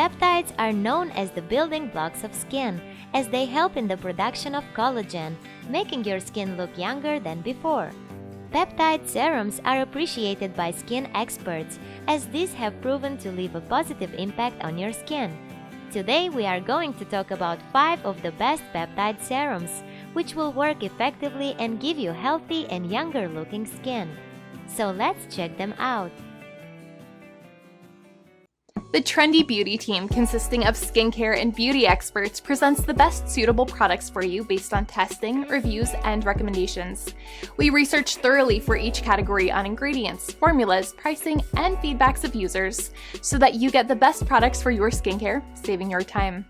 Peptides are known as the building blocks of skin, as they help in the production of collagen, making your skin look younger than before. Peptide serums are appreciated by skin experts, as these have proven to leave a positive impact on your skin. Today we are going to talk about 5 of the best peptide serums, which will work effectively and give you healthy and younger looking skin. So let's check them out. The trendy beauty team, consisting of skincare and beauty experts, presents the best suitable products for you based on testing, reviews, and recommendations. We research thoroughly for each category on ingredients, formulas, pricing, and feedbacks of users, so that you get the best products for your skincare, saving your time.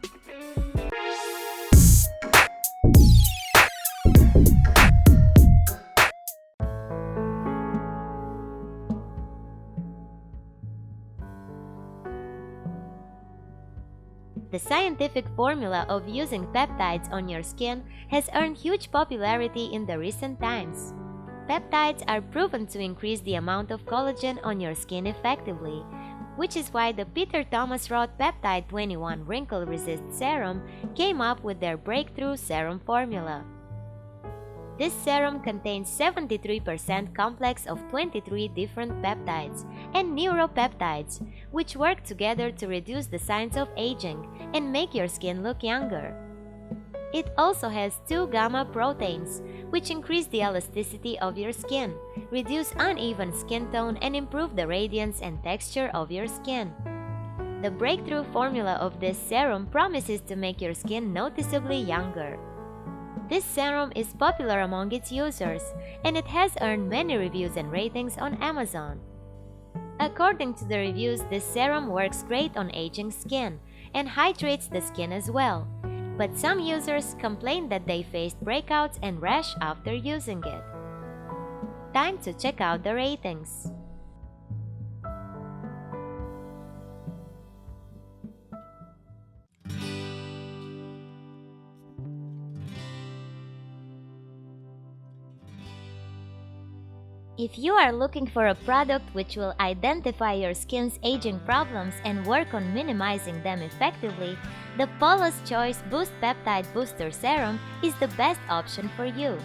The scientific formula of using peptides on your skin has earned huge popularity in the recent times. Peptides are proven to increase the amount of collagen on your skin effectively, which is why the Peterthomasroth Peptide 21 Wrinkle Resist Serum came up with their breakthrough serum formula. This serum contains 73% complex of 23 different peptides and neuropeptides, which work together to reduce the signs of aging and make your skin look younger. It also has 2 gamma proteins, which increase the elasticity of your skin, reduce uneven skin tone, and improve the radiance and texture of your skin. The breakthrough formula of this serum promises to make your skin noticeably younger. This serum is popular among its users, and it has earned many reviews and ratings on Amazon. According to the reviews, this serum works great on aging skin and hydrates the skin as well, but some users complained that they faced breakouts and rash after using it. Time to check out the ratings. If you are looking for a product which will identify your skin's aging problems and work on minimizing them effectively, the Paula's Choice Boost Peptide Booster Serum is the best option for you.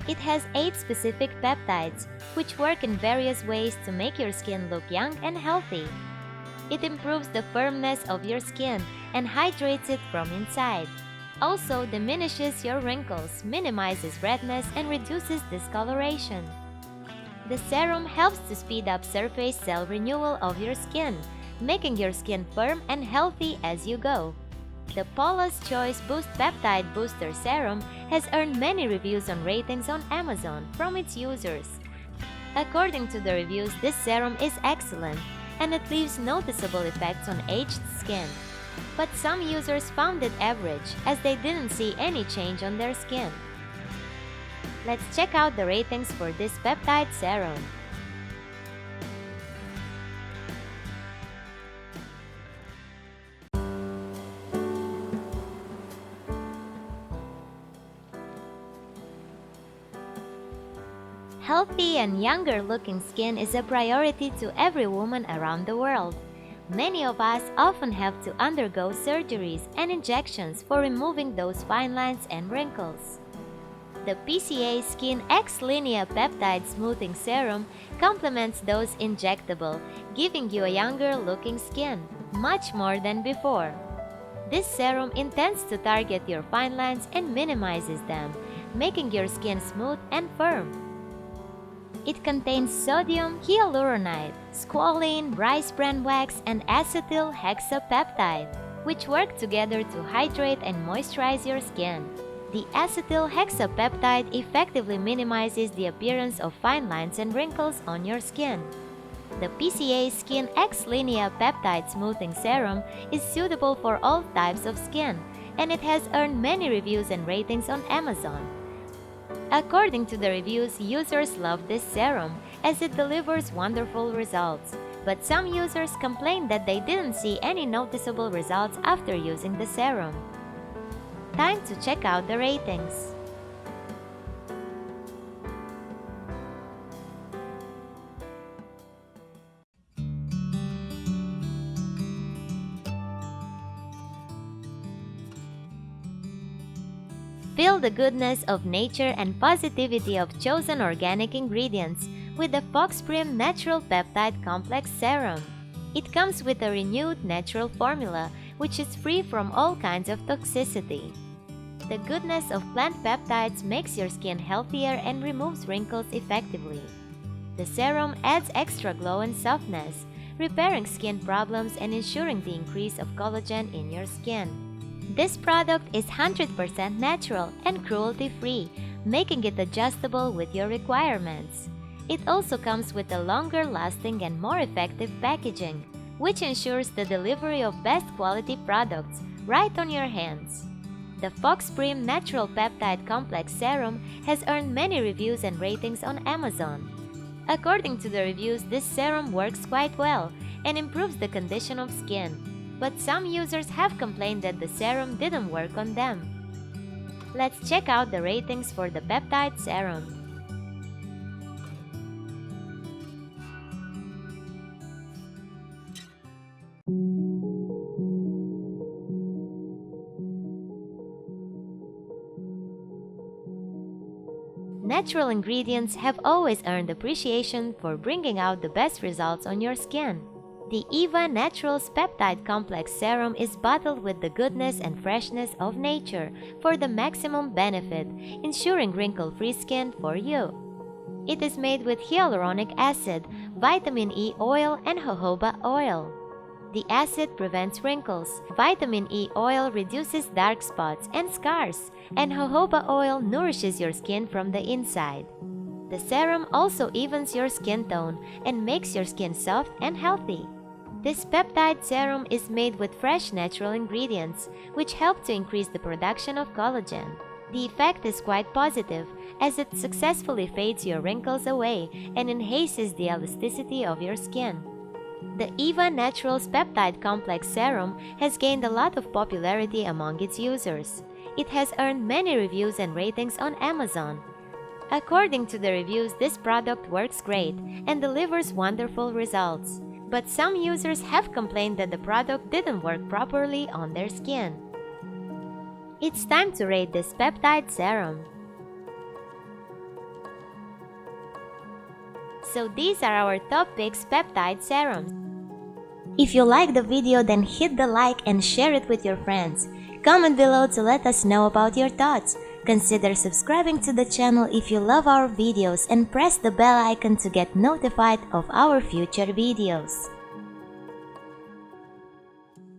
It has 8 specific peptides, which work in various ways to make your skin look young and healthy. It improves the firmness of your skin and hydrates it from inside. Also diminishes your wrinkles, minimizes redness, and reduces discoloration. The serum helps to speed up surface cell renewal of your skin, making your skin firm and healthy as you go. The Paula's Choice Boost Peptide Booster Serum has earned many reviews and ratings on Amazon from its users. According to the reviews, this serum is excellent, and it leaves noticeable effects on aged skin. But some users found it average, as they didn't see any change on their skin. Let's check out the ratings for this peptide serum. Healthy and younger looking skin is a priority to every woman around the world. Many of us often have to undergo surgeries and injections for removing those fine lines and wrinkles. The PCA Skin XLinea Peptide Smoothing Serum complements those injectable, giving you a younger looking skin, much more than before. This serum intends to target your fine lines and minimizes them, making your skin smooth and firm. It contains sodium hyaluronide, squalene, rice bran wax, and acetyl hexapeptide, which work together to hydrate and moisturize your skin. The acetyl hexapeptide effectively minimizes the appearance of fine lines and wrinkles on your skin. The PCA Skin XLinea Peptide Smoothing Serum is suitable for all types of skin, and it has earned many reviews and ratings on Amazon. According to the reviews, users love this serum as it delivers wonderful results, but some users complained that they didn't see any noticeable results after using the serum. Time to check out the ratings. Feel the goodness of nature and positivity of chosen organic ingredients with the Foxbrim Natural Peptide Complex Serum. It comes with a renewed natural formula which is free from all kinds of toxicity. The goodness of plant peptides makes your skin healthier and removes wrinkles effectively. The serum adds extra glow and softness, repairing skin problems and ensuring the increase of collagen in your skin. This product is 100% natural and cruelty-free, making it adjustable with your requirements. It also comes with a longer-lasting and more effective packaging, which ensures the delivery of best quality products right on your hands. The Foxbrim Natural Peptide Complex Serum has earned many reviews and ratings on Amazon. According to the reviews, this serum works quite well and improves the condition of skin, but some users have complained that the serum didn't work on them. Let's check out the ratings for the Peptide Serum. Natural ingredients have always earned appreciation for bringing out the best results on your skin. The EVA Naturals Peptide Complex Serum is bottled with the goodness and freshness of nature for the maximum benefit, ensuring wrinkle-free skin for you. It is made with hyaluronic acid, vitamin E oil, and jojoba oil. The acid prevents wrinkles, vitamin E oil reduces dark spots and scars, and jojoba oil nourishes your skin from the inside. The serum also evens your skin tone and makes your skin soft and healthy. This peptide serum is made with fresh natural ingredients, which help to increase the production of collagen. The effect is quite positive, as it successfully fades your wrinkles away and enhances the elasticity of your skin. The EVA Naturals Peptide Complex Serum has gained a lot of popularity among its users. It has earned many reviews and ratings on Amazon. According to the reviews, this product works great and delivers wonderful results. But some users have complained that the product didn't work properly on their skin. It's time to rate this peptide serum. So these are our top picks peptide serums. If you like the video, then hit the like and share it with your friends. Comment below to let us know about your thoughts. Consider subscribing to the channel if you love our videos and press the bell icon to get notified of our future videos.